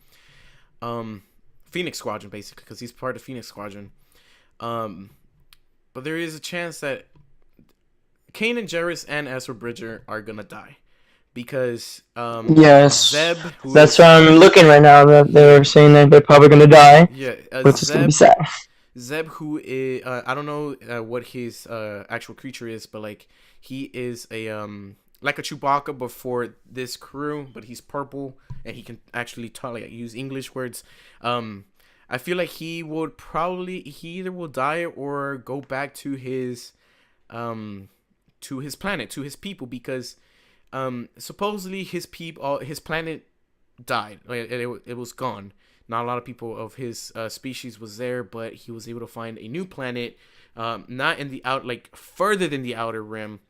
Phoenix Squadron, basically, because he's part of Phoenix Squadron. But there is a chance that Kanan Jarrus and Ezra Bridger are gonna die because Yes, Zeb, who that's is why I'm looking right now. That yeah they're saying that they're probably gonna die, yeah which is gonna be sad. Zeb, who is I don't know what his actual creature is, but like he is a like a Chewbacca before this crew, but he's purple and he can actually talk, like use English words. I feel like he either will die or go back to his planet, to his people, because supposedly his planet died. Like, it was gone. Not a lot of people of his species was there, but he was able to find a new planet, not in the like further than the outer rim,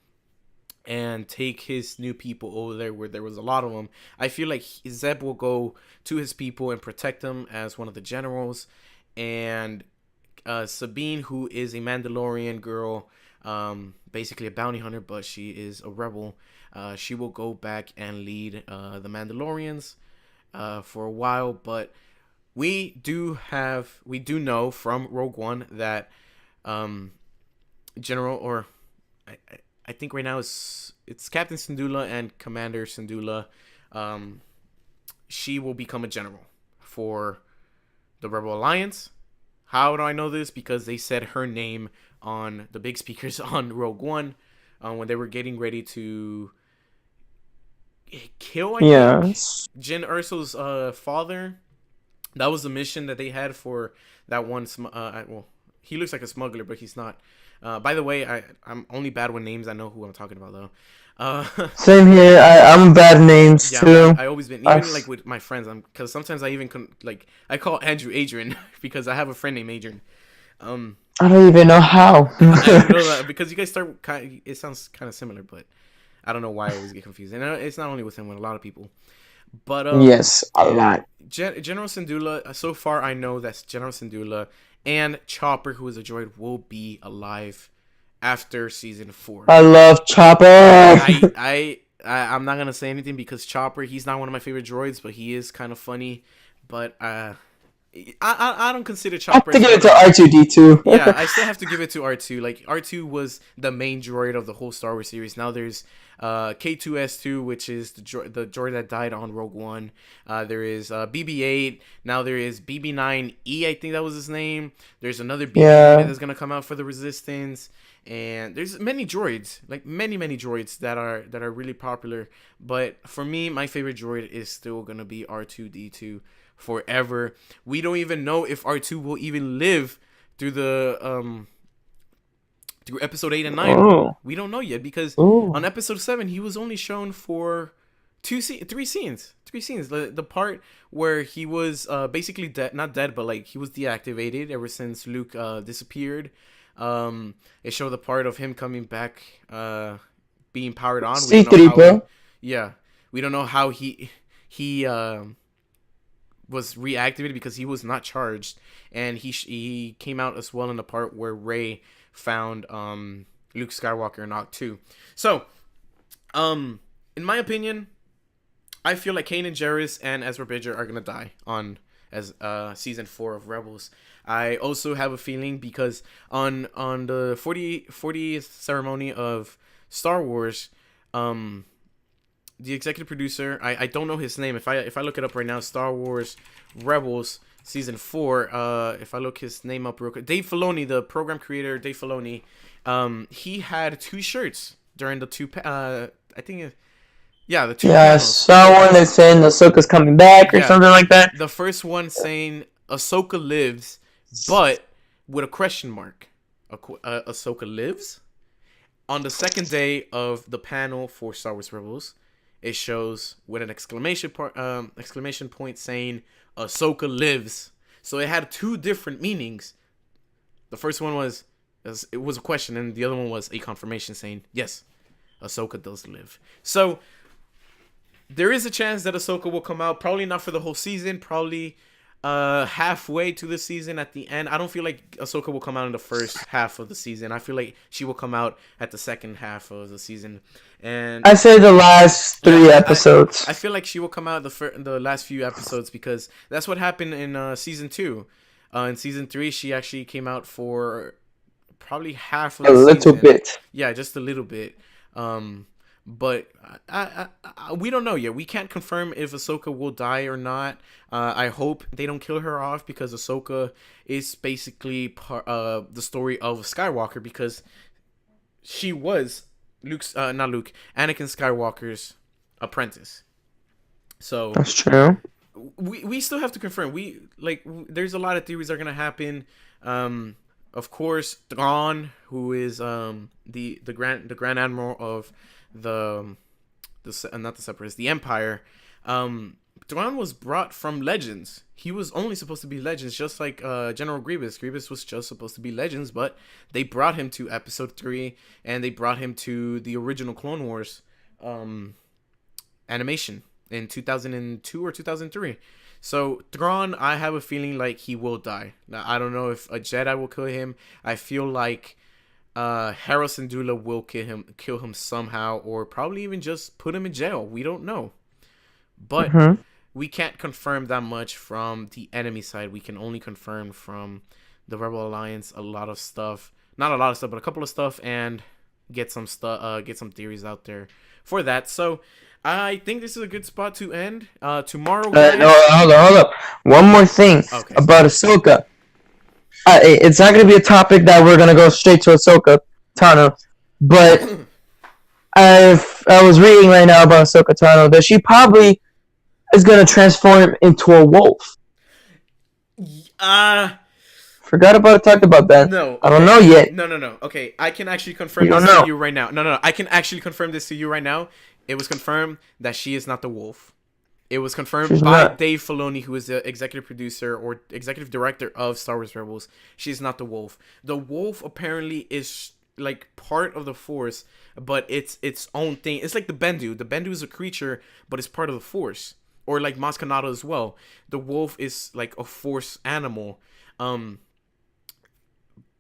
and take his new people over there where there was a lot of them. I feel like Zeb will go to his people and protect them as one of the generals, and Sabine, who is a Mandalorian girl, basically a bounty hunter, but she is a rebel. She will go back and lead the Mandalorians for a while, but we do know from Rogue One that General, or I think right now it's Captain Syndulla and Commander Syndulla. She will become a general for the Rebel Alliance. How do I know this? Because they said her name on the big speakers on Rogue One when they were getting ready to kill, I think, Yes. Jyn Erso's father. That was the mission that they had for that one. Well, he looks like a smuggler, but he's not. By the way, I'm only bad with names. I know who I'm talking about though. Same here. I'm bad names Yeah, too. I always been, even like with my friends. Because sometimes I even like I call Andrew Adrian because I have a friend named Adrian. I don't even know how. I know that because you guys start it sounds kind of similar, but I don't know why I always get confused. And it's not only with him, with a lot of people. But Yes, a lot. General Syndulla. So far, I know that General Syndulla and Chopper, who is a droid, will be alive after season 4. I love Chopper. I'm not gonna say anything because Chopper, he's not one of my favorite droids, but he is kind of funny. But I don't consider I have Chopper to as give one it to of R2D2. yeah, I still have to give it to R2. Like R2 was the main droid of the whole Star Wars series. Now there's K2S2, which is the droid that died on Rogue One. There is BB-8. Now there is BB-9E. I think that was his name. There's another BB unit that's gonna come out for the Resistance. And there's many droids, like many droids that are really popular. But for me, my favorite droid is still gonna be R2D2 forever. We don't even know if R2 will even live through the through episode 8 and 9. Oh. We don't know yet because Ooh. on episode 7 he was only shown for three scenes. The part where he was basically dead, not dead, but like he was deactivated ever since Luke disappeared. It showed the part of him coming back being powered on. We don't know how he, C3PO. yeah, we don't know how he was reactivated because he was not charged, and he came out as well in the part where Rey found Luke Skywalker in Oct 2. So, in my opinion, I feel like Kanan Jarrus and Ezra Bridger are gonna die on as season 4 of Rebels. I also have a feeling because on the 40th ceremony of Star Wars, the executive producer, I don't know his name. If I look it up right now, Star Wars Rebels season 4. If I look his name up real quick, Dave Filoni, the program creator, Dave Filoni, he had 2 shirts during the 2. I think. Yeah, the 2 Yeah, I panels. saw one that saying Ahsoka's coming back or Yeah, something like that. the first one saying Ahsoka lives, but with a question mark. Ahsoka lives. On the second day of the panel for Star Wars Rebels, it shows with an exclamation point saying Ahsoka lives. So it had 2 different meanings. The first one was it was a question, and the other one was a confirmation saying yes, Ahsoka does live. So there is a chance that Ahsoka will come out. Probably not for the whole season. Probably halfway to the season at the end. I don't feel like Ahsoka will come out in the first half of the season. I feel like she will come out at the second half of the season. And I say the last 3 yeah, episodes. I feel like she will come out the last few episodes because that's what happened in season 2. In season 3, she actually came out for probably half of A the little season. bit. Yeah, just a little bit. But we don't know yet. We can't confirm if Ahsoka will die or not. I hope they don't kill her off because Ahsoka is basically the story of Skywalker because she was Anakin Skywalker's apprentice. So That's true. we still have to confirm. There's a lot of theories that are gonna happen. Of course, Thrawn, who is the Grand Admiral of the not the Separatists, the Empire. Thrawn was brought from Legends. He was only supposed to be Legends, just like General Grievous. Grievous was just supposed to be Legends, but they brought him to Episode 3, and they brought him to the original Clone Wars animation in 2002 or 2003. So Thrawn, I have a feeling like he will die. Now, I don't know if a Jedi will kill him. I feel like Harrison Dula will kill him somehow, or probably even just put him in jail. We don't know. But we can't confirm that much from the enemy side. We can only confirm from the Rebel Alliance a lot of stuff. Not a lot of stuff, but a couple of stuff, and get some theories out there for that. So I think this is a good spot to end. Tomorrow, guys. No, hold up. One more thing about Ahsoka. It's not going to be a topic that we're going to go straight to Ahsoka Tano, but I was reading right now about Ahsoka Tano that she probably is going to transform into a wolf. Forgot about talking about that. No, okay. I don't know yet. No. Okay, I can actually confirm this to you right now. No. I can actually confirm this to you right now. It was confirmed that she is not the wolf. It was confirmed by Dave Filoni, who is the executive producer or executive director of Star Wars Rebels. She's not the wolf. The wolf apparently is like part of the Force, but it's its own thing. It's like the Bendu. The Bendu is a creature, but it's part of the Force. Or like Maz Kanata as well. The wolf is like a Force animal.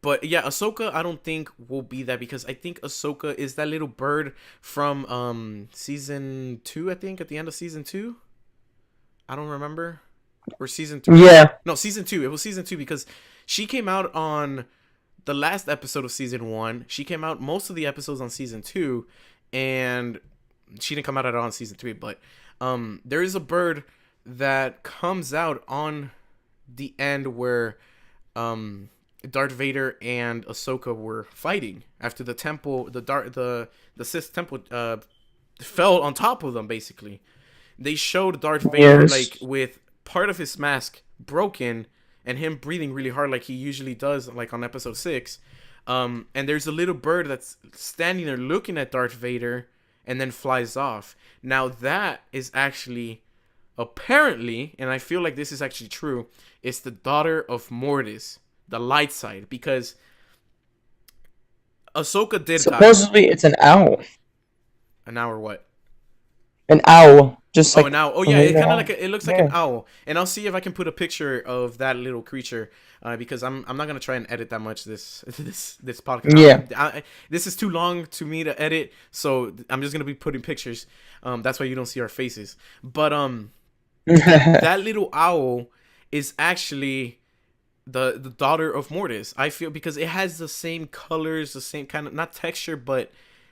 But yeah, Ahsoka, I don't think will be that because I think Ahsoka is that little bird from season 2. I think at the end of season 2. I don't remember. Or season 3. Yeah. No, season 2. It was season 2 because she came out on the last episode of season 1. She came out most of the episodes on season 2, and she didn't come out at all on season 3. But there is a bird that comes out on the end where Darth Vader and Ahsoka were fighting after the temple, the Sith temple fell on top of them. Basically, they showed Darth Vader like with part of his mask broken and him breathing really hard like he usually does, like on episode 6. And there's a little bird that's standing there looking at Darth Vader and then flies off. Now that is actually apparently, and I feel like this is actually true, it's the daughter of Mortis, the light side, because Ahsoka did supposedly die. It's an owl. An owl what? An owl, just Oh, like an owl. Oh a yeah, it regular kind of owl. like it looks like an Yeah. owl. And I'll see if I can put a picture of that little creature, because I'm not gonna try and edit that much this podcast. Yeah. This is too long to me to edit, so I'm just gonna be putting pictures. That's why you don't see our faces. But that little owl is actually the daughter of Mortis. I feel because it has the same colors, the same kind of not texture, but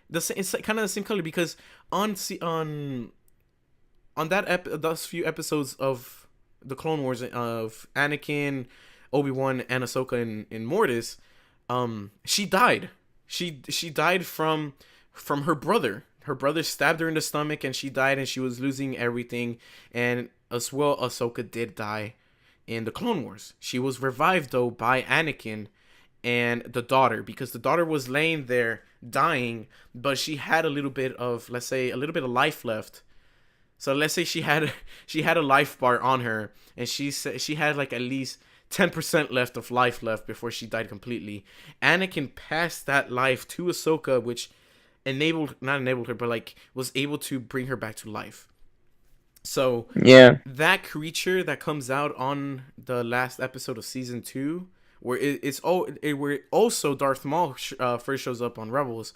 the same, it's kind of the same color because on those few episodes of the Clone Wars of Anakin, Obi-Wan, and Ahsoka in Mortis, she died. She died from her brother. Her brother stabbed her in the stomach, and she died, and she was losing everything. And as well, Ahsoka did die in the Clone Wars. She was revived though by Anakin and the daughter, because the daughter was laying there dying, but she had a little bit of, let's say, a little bit of life left. So let's say she had a life bar on her, and she said she had like at least 10% left of life left before she died completely. Anakin passed that life to Ahsoka, which not enabled her, but like was able to bring her back to life. So Yeah. that creature that comes out on the last episode of season 2, where where also Darth Maul first shows up on Rebels,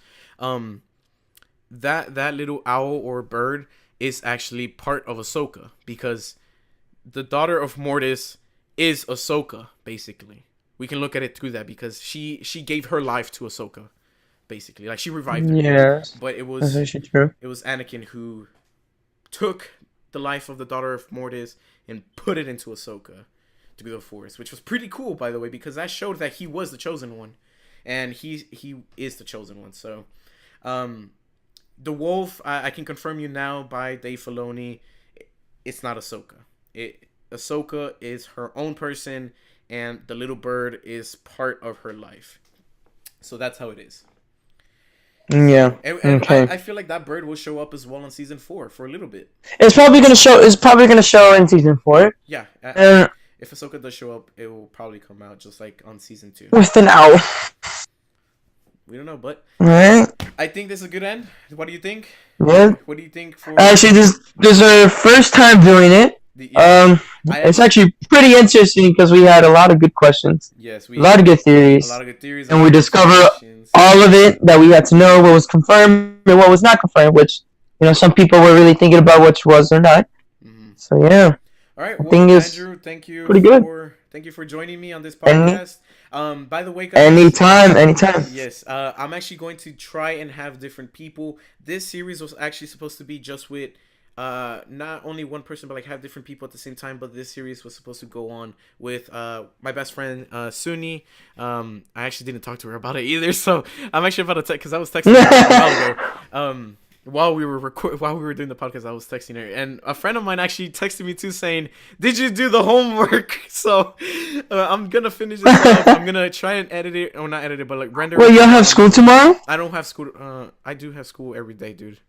that little owl or bird is actually part of Ahsoka, because the daughter of Mortis is Ahsoka, basically. We can look at it through that, because she gave her life to Ahsoka, basically. Like, she revived her. Yes. But it That's was actually true. Anakin who took the life of the daughter of Mortis and put it into Ahsoka through the Force, which was pretty cool, by the way, because that showed that he was the chosen one, and he is the chosen one. So, the wolf, I can confirm you now by Dave Filoni, it's not Ahsoka. Ahsoka is her own person, and the little bird is part of her life. So that's how it is. Yeah. And Okay. I feel like that bird will show up as well in season 4 for a little bit. It's probably gonna show. It's probably gonna show in season 4. Yeah, Uh, if Ahsoka does show up, it will probably come out just like on season 2. with an owl. We don't know, but Right. I think this is a good end. What do you think? Yeah. What do you think for Actually, this is our first time doing it. yeah? I It's actually pretty interesting because we had a lot of good questions, yes, a lot of good a theories, lot of good theories, and we discover all of it that we had to know what was confirmed and what was not confirmed. Which, some people were really thinking about which was or not. Mm-hmm. So yeah. All right, I well, think it's Andrew, thank you pretty good. for joining me on this Any podcast. By the way, guys, anytime. yes, I'm actually going to try and have different people. This series was actually supposed to be just with not only one person, but like have different people at the same time. But this series was supposed to go on with my best friend Suni. I actually didn't talk to her about it either, so I'm actually about to text, because I was texting her a while ago. While we were doing the podcast, I was texting her, and a friend of mine actually texted me too, saying, "Did you do the homework?" So I'm gonna finish this up. I'm gonna try and edit it, or not edit it, but like render. Well, it you don't down. have school tomorrow? I don't have school. I do have school every day, dude.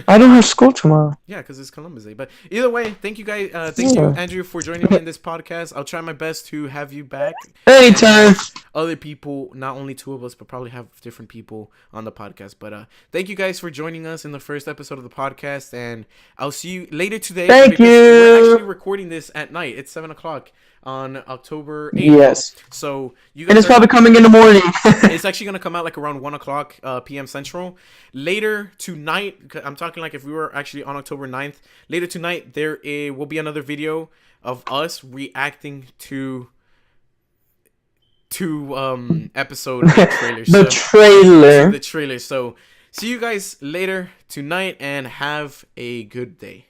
I don't have school tomorrow. Yeah, because it's Columbus Day. But either way, thank you guys. Thank you, Andrew, for joining me in this podcast. I'll try my best to have you back. Anytime. Other people, not only two of us, but probably have different people on the podcast. But thank you guys for joining us in the first episode of the podcast, and I'll see you later today. Thank you. We're actually recording this at night. It's 7:00 on October 8th. Yes. So you guys And it's probably coming in the morning. it's actually gonna come out like around 1:00 p.m. Central. Later tonight, I'm talking like if we were actually on October 9th. Later tonight, there will be another video of us reacting to episode trailers. The trailer. So see you guys later tonight, and have a good day.